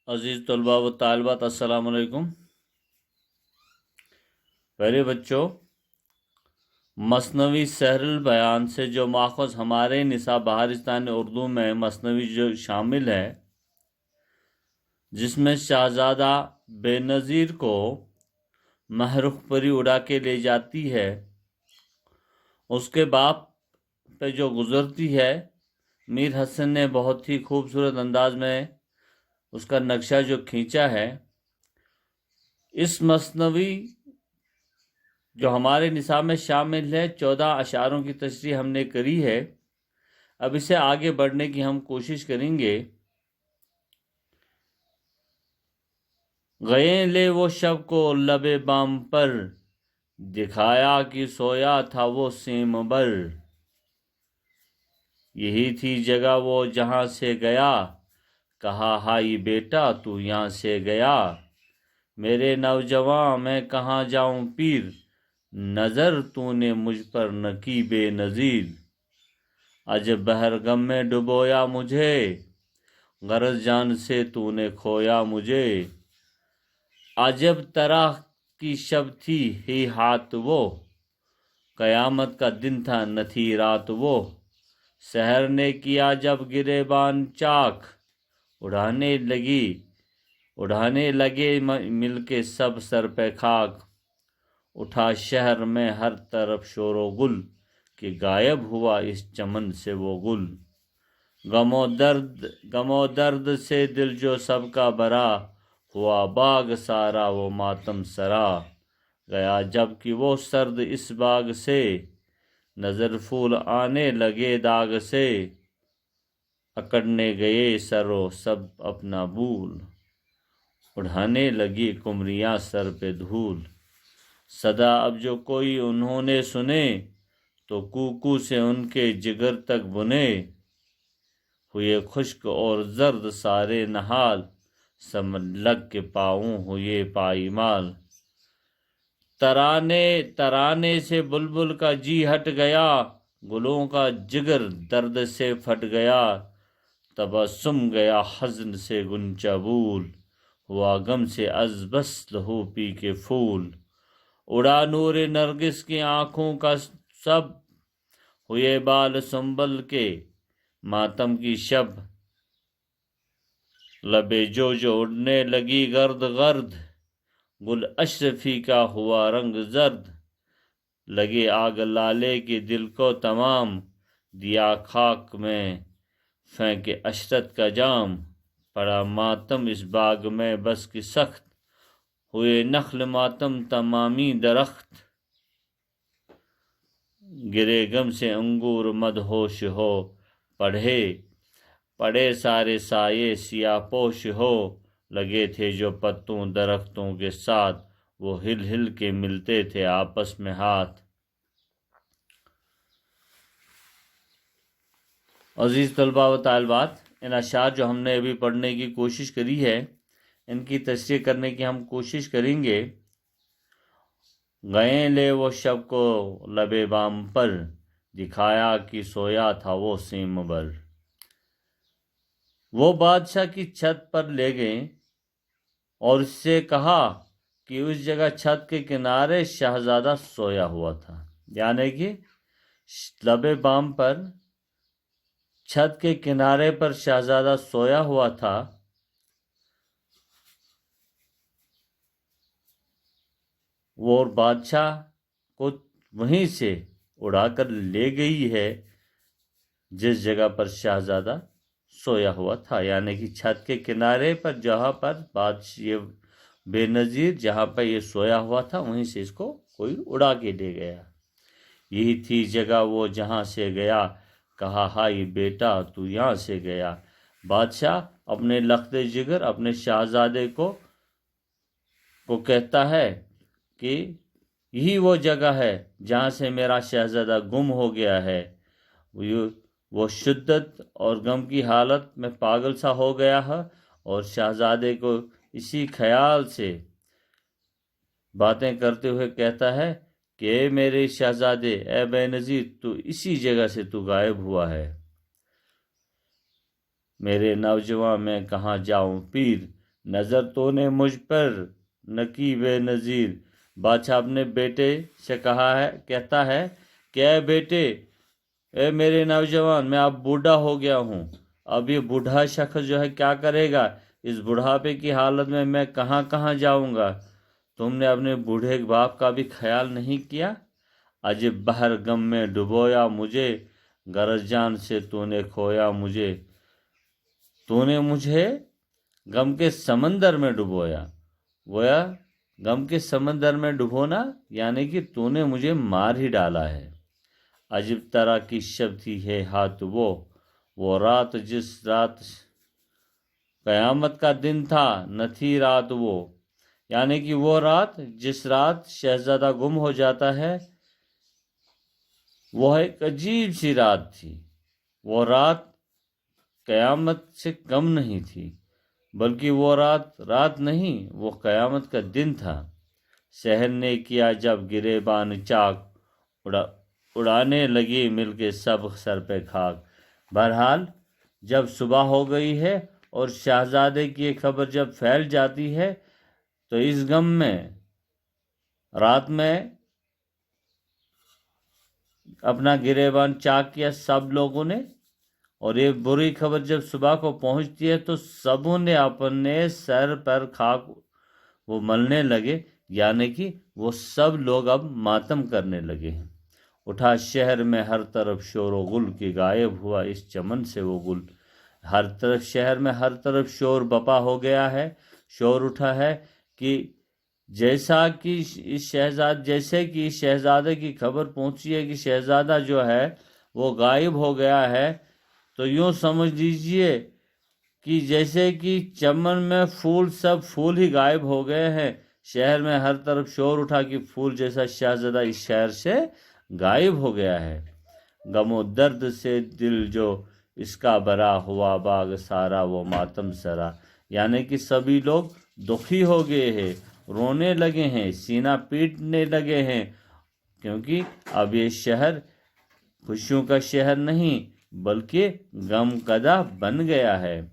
अजीज़ तलबा व तालिबात अस्सलाम वालेकुम। प्यारे बच्चों, मसनवी सहरुल बयान से जो माखज़ हमारे निसाब बहारिस्तान उर्दू में मसनवी जो शामिल है, जिसमें शहज़ादा बेनज़ीर को महरुख परी उड़ा के ले जाती है, उसके बाप पे जो गुज़रती है, मीर हसन ने बहुत ही खूबसूरत अंदाज में उसका नक्शा जो खींचा है। इस मसनवी जो हमारे निसाब में शामिल है 14 अशारों की तशरीह हमने करी है। अब इसे आगे बढ़ने की हम कोशिश करेंगे। गए ले वो शब को लबे बाम पर, दिखाया कि सोया था वो सेमबर। यही थी जगह वो जहां से गया, कहा हाई बेटा तू यहाँ से गया। मेरे नौजवान मैं कहाँ जाऊं पीर, नजर तूने मुझ पर न की बेनज़ीर। अज बहरगम में डुबोया मुझे, गरज जान से तूने खोया मुझे। अजब तरह की शब थी ही हाथ वो, कयामत का दिन था न थी रात वो। सहर ने किया जब गिरेबान चाक, उड़ाने लगे मिलके सब सर पे खाक। उठा शहर में हर तरफ शोरो गुल, कि गायब हुआ इस चमन से वो गुल। गमो दर्द से दिल जो सबका भरा, हुआ बाग सारा वो मातम सरा। गया जबकि वो सर्द इस बाग से, नजर फूल आने लगे दाग से। अकड़ने गए सरो सब अपना भूल, उड़ाने लगी कुमरियाँ सर पे धूल। सदा अब जो कोई उन्होंने सुने, तो कूकू से उनके जिगर तक बुने। हुए खुश्क और जर्द सारे नहाल, सब लग के पाऊँ हुए पाईमाल। तराने से बुलबुल का जी हट गया, गुलों का जिगर दर्द से फट गया। तबस्सुम गया हज़्न से गुंचबूल, हुआ गम से अज़बस लहू पी के फूल। उड़ा नूर नरगिस की आँखों का सब, हुए बाल संबल के मातम की शब। लबे जो उड़ने लगी गर्द गर्द, गुल अशरफी का हुआ रंग जर्द। लगे आग लाले के दिल को तमाम, दिया खाक में फेंके अशरत का जाम। पड़ा मातम इस बाग में बस की सख्त, हुए नखल मातम तमामी दरख्त। गिरे गम से अंगूर मदहोश हो, पड़े सारे साये सियापोश हो। लगे थे जो पत्तों दरख्तों के साथ, वो हिल हिल के मिलते थे आपस में हाथ। अजीज़ तलबा व तालिबात, इन अशार जो हमने अभी पढ़ने की कोशिश करी है, इनकी तशरीह करने की हम कोशिश करेंगे। गए ले वो शब को लबे बाम पर, दिखाया कि सोया था वो सेमबर। वो बादशाह की छत पर ले गए और उससे कहा कि उस जगह छत के किनारे शहजादा सोया हुआ था। यानी कि लबे बाम पर छत के किनारे पर शहजादा सोया हुआ था। वो बादशाह को वहीं से उड़ाकर ले गई है जिस जगह पर शहजादा सोया हुआ था, यानी कि छत के किनारे पर जहाँ पर बादशाह ये बेनज़ीर जहाँ पर ये सोया हुआ था, वहीं से इसको कोई उड़ा के ले गया। यही थी जगह वो जहाँ से गया, कहा हाय बेटा तू यहाँ से गया। बादशाह अपने लख्ते जिगर अपने शहजादे को कहता है कि यही वो जगह है जहाँ से मेरा शहजादा गुम हो गया है। वो शिद्दत और गम की हालत में पागल सा हो गया है और शहजादे को इसी ख्याल से बातें करते हुए कहता है कि मेरे शहजादे ए बेनज़ीर, तू इसी जगह से तू गायब हुआ है। मेरे नौजवान मैं कहाँ जाऊं पीर, नजर तूने मुझ पर नकी बे नज़ीर। बादशाह अपने बेटे से कहता है कि ए बेटे, ए मेरे नौजवान, मैं अब बूढ़ा हो गया हूँ। अब ये बूढ़ा शख्स जो है क्या करेगा? इस बुढ़ापे की हालत में मैं कहाँ कहाँ जाऊँगा? तुमने अपने बूढ़े बाप का भी ख्याल नहीं किया। अजब बहर गम में डुबोया मुझे, गरजान से तूने खोया मुझे। तूने मुझे गम के समंदर में डुबोया। गोया गम के समंदर में डुबोना यानी कि तूने मुझे मार ही डाला है। अजीब तरह की शब थी है हाथ वो रात जिस रात कयामत का दिन था, न थी रात वो। यानी कि वो रात जिस रात शहजादा गुम हो जाता है, वह एक अजीब सी रात थी। वो रात कयामत से कम नहीं थी, बल्कि वो रात रात नहीं, वो कयामत का दिन था। शहर ने किया जब गिरेबान चाक, उड़ाने लगी मिलके सब सर पे खाक। बहरहाल जब सुबह हो गई है और शहजादे की ये खबर जब फैल जाती है, तो इस गम में रात में अपना गिरेबान चाक किया सब लोगों ने। और ये बुरी खबर जब सुबह को पहुंचती है तो सबों ने अपने सर पर खाक वो मलने लगे, यानी कि वो सब लोग अब मातम करने लगे हैं। उठा शहर में हर तरफ शोर व गुल, की गायब हुआ इस चमन से वो गुल। हर तरफ शहर में हर तरफ शोर बपा हो गया है, शोर उठा है कि जैसे कि इस शहजादे की खबर पहुंची है कि शहजादा जो है वो गायब हो गया है, तो यूँ समझ लीजिए कि जैसे कि चमन में सब फूल ही गायब हो गए हैं। शहर में हर तरफ शोर उठा कि फूल जैसा शहजादा इस शहर से गायब हो गया है। गमो दर्द से दिल जो इसका भरा हुआ बाग सारा वो मातम सरा। यानी कि सभी लोग दुखी हो गए हैं, रोने लगे हैं, सीना पीटने लगे हैं, क्योंकि अब ये शहर खुशियों का शहर नहीं बल्कि गम कदा बन गया है।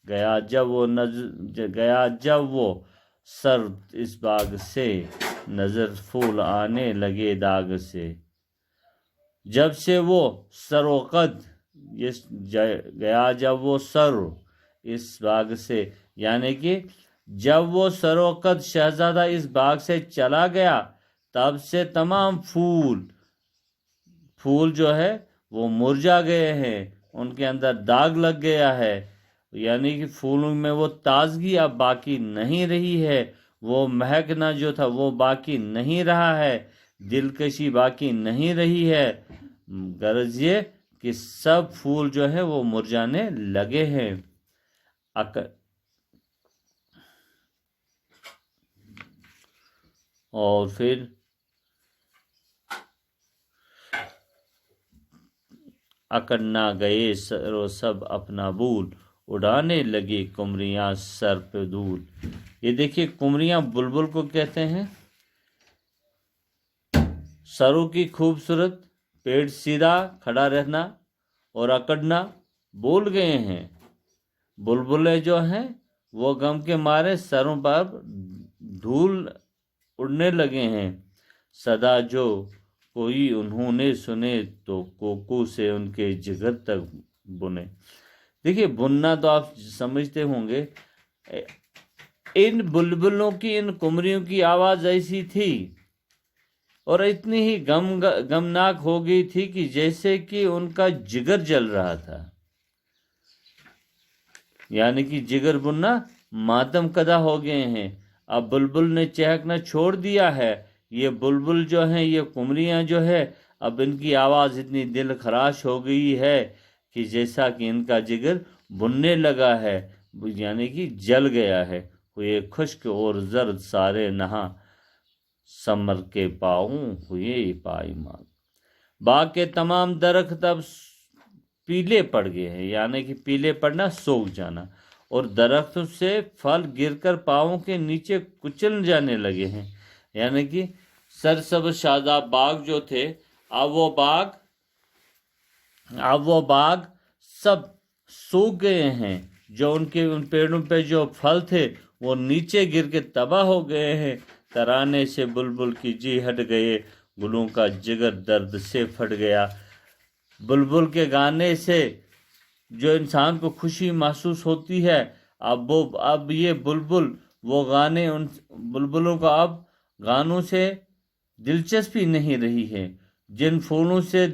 गया जब वो सर इस बाग से, नजर फूल आने लगे दाग से। जब से वो सरोकद गया जब वो सर इस बाग से, यानी कि जब वो सरोकद शहजादा इस बाग से चला गया, तब से तमाम फूल जो है वो मुरझा गए हैं, उनके अंदर दाग लग गया है। यानी कि फूलों में वो ताजगी अब बाकी नहीं रही है, वो महकना जो था वो बाकी नहीं रहा है, दिलकशी बाकी नहीं रही है। गरज ये कि सब फूल जो है वो मुरझाने लगे हैं। और फिर अकड़ना गए सरो सब अपना भूल, उड़ाने लगी कुमरियां सर पे धूल। ये देखिए, कुमरियां बुलबुल को कहते हैं। सरों की खूबसूरत, पेड़ सीधा खड़ा रहना और अकड़ना भूल गए हैं। बुलबुलें जो हैं वो गम के मारे सरों पर धूल उड़ने लगे हैं। सदा जो कोई उन्होंने सुने तो कोकू से उनके जिगर तक बुने। देखिए, बुनना तो आप समझते होंगे। इन बुलबुलों की, इन कुमरियों की आवाज ऐसी थी और इतनी ही गमनाक हो गई थी कि जैसे कि उनका जिगर जल रहा था। यानी कि जिगर बुनना मातम कदा हो गए हैं। अब बुलबुल ने चहकना छोड़ दिया है। ये बुलबुल जो हैं, ये कुमरियां जो है, अब इनकी आवाज़ इतनी दिल खराश हो गई है कि जैसा कि इनका जिगर बुनने लगा है, यानी कि जल गया है। हुए खुश्क और जर्द सारे नहा, समर के पाऊँ हुए पाईमान। बाग के तमाम दरख्त अब पीले पड़ गए हैं, यानी कि पीले पड़ना, सूख जाना, और दरख्तों से फल गिरकर पाँवों के नीचे कुचल जाने लगे हैं। यानी कि सरसब्ज़ शादाब बाग जो थे, अब वो बाग सब सूख गए हैं, जो उनके उन पेड़ों पे जो फल थे वो नीचे गिर के तबाह हो गए हैं। तराने से बुलबुल की जी हट गए, गुलों का जिगर दर्द से फट गया। बुलबुल के गाने से जो इंसान को खुशी महसूस होती है, अब ये बुलबुल वो गाने, उन बुलबुलों का अब गानों से दिलचस्पी नहीं रही है। जिन फूलों से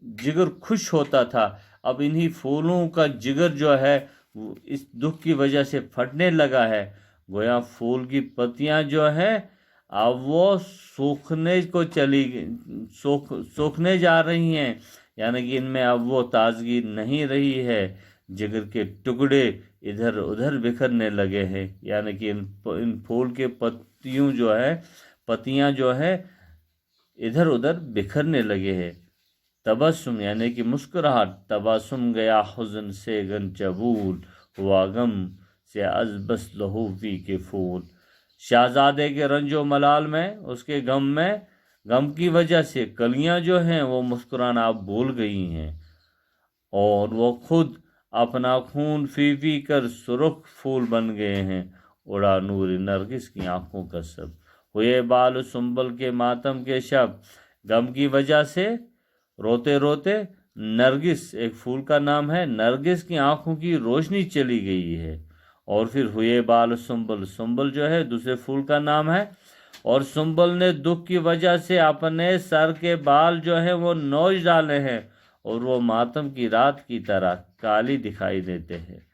जिगर खुश होता था, अब इन्हीं फूलों का जिगर जो है वो इस दुख की वजह से फटने लगा है। गोया फूल की पत्तियां जो है अब वो सूखने को सूखने जा रही हैं, यानी कि इनमें अब वो ताजगी नहीं रही है। जिगर के टुकड़े इधर उधर बिखरने लगे हैं, यानी कि इन फूल के पत्तियां जो है इधर उधर बिखरने लगे हैं। तबस्सुम यानी कि मुस्कुराहट, तबस्सुम गया हुज़्न से गंचबूल, हुआ गम से अज़बस लहू फी के फूल। शहजादे के रंजो मलाल में, उसके गम की वजह से कलियां जो हैं वो मुस्कुराना अब भूल गई हैं, और वो खुद अपना खून फी कर सुर्ख फूल बन गए हैं। उड़ा नूर नरगिस की आंखों का सब, हुए बाल सुंबल के मातम के शब। गम की वजह से रोते रोते नरगिस एक फूल का नाम है, नरगिस की आंखों की रोशनी चली गई है। और फिर हुए बाल सुंबल, सुंबल जो है दूसरे फूल का नाम है, और सुंबल ने दुख की वजह से अपने सर के बाल जो है वो नोच डाले हैं, और वो मातम की रात की तरह काली दिखाई देते हैं।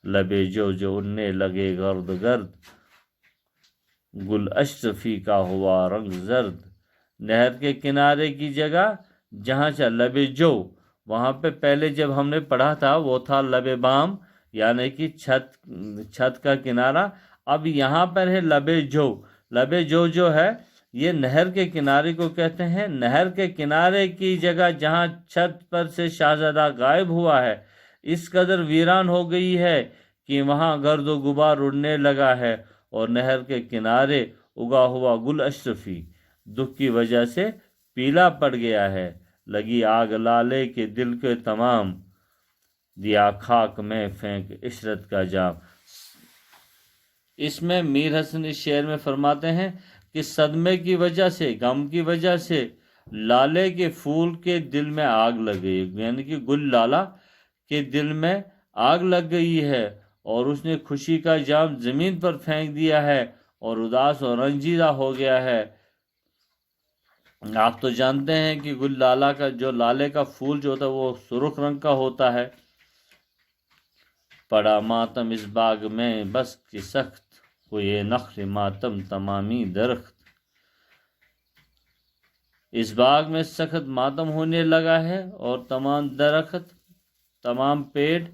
लबे जो उड़ने लगे गर्द गर्द, गुल अशरफी का हुआ रंग जर्द। नहर के किनारे की जगह जहाँ से लबे जो, वहाँ पे पहले जब हमने पढ़ा था वो था लबे बाम, यानी कि छत का किनारा। अब यहाँ पर है लबे जो। लबे जो है ये नहर के किनारे को कहते हैं। नहर के किनारे की जगह जहाँ छत पर से शहजादा गायब हुआ है, इस कदर वीरान हो गई है कि वहाँ गर्द गुबार उड़ने लगा है, और नहर के किनारे उगा हुआ गुल अशरफी दुख की वजह से पीला पड़ गया है। लगी आग लाले के दिल के तमाम, दिया खाक में फेंक इशरत का जाम। इसमें मीर हसन इस शेर में फरमाते हैं कि सदमे की वजह से, गम की वजह से लाले के फूल के दिल में आग लग गई, यानी कि गुल लाला के दिल में आग लग गई है, और उसने खुशी का जाम जमीन पर फेंक दिया है, और उदास और रंजीदा हो गया है। आप तो जानते हैं कि गुल लाला का जो लाले का फूल जो होता है वो सुर्ख रंग का होता है। पड़ा मातम इस बाग में बस की सख्त, हुए नख्ल मातम तमामी दरख्त। इस बाग में सख्त मातम होने लगा है, और तमाम दरख्त, तमाम पेड़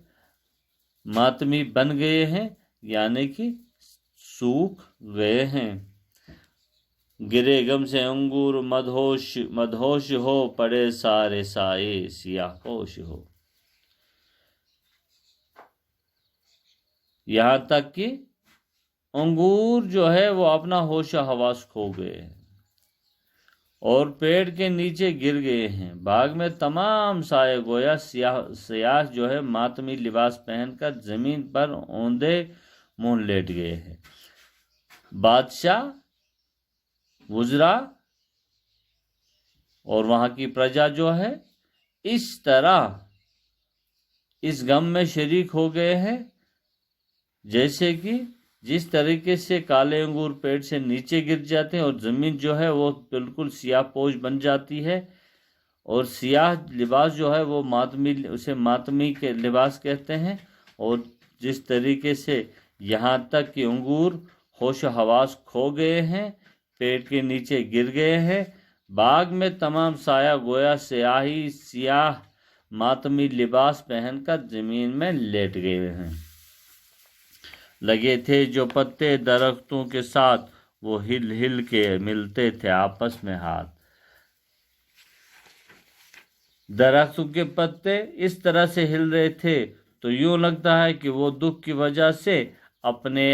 मातमी बन गए हैं, यानी कि सूख गए हैं। गिरे गम से अंगूर मदहोश हो, पड़े सारे साए सियाहपोश हो। यहाँ तक कि अंगूर जो है वो अपना होश हवास खो गए हैं, और पेड़ के नीचे गिर गए हैं। बाग में तमाम साए गोया सियाह जो है मातमी लिबास पहनकर जमीन पर औंधे मुंह लेट गए हैं। बादशाह, वुज़रा और वहां की प्रजा जो है इस तरह इस गम में शरीक हो गए हैं, जैसे कि जिस तरीके से काले अंगूर पेड़ से नीचे गिर जाते हैं और ज़मीन जो है वो बिल्कुल सियाह पोश बन जाती है, और सियाह लिबास जो है वो उसे मातमी के लिबास कहते हैं। और जिस तरीके से यहाँ तक कि अंगूर होश हवास खो गए हैं, पेड़ के नीचे गिर गए हैं, बाग में तमाम साया गोया सियाह मातमी लिबास पहनकर ज़मीन में लेट गए हैं। लगे थे जो पत्ते दरख्तों के साथ, वो हिल हिल के मिलते थे आपस में हाथ। दरख्तों के पत्ते इस तरह से हिल रहे थे तो यूं लगता है कि वो दुख की वजह से अपने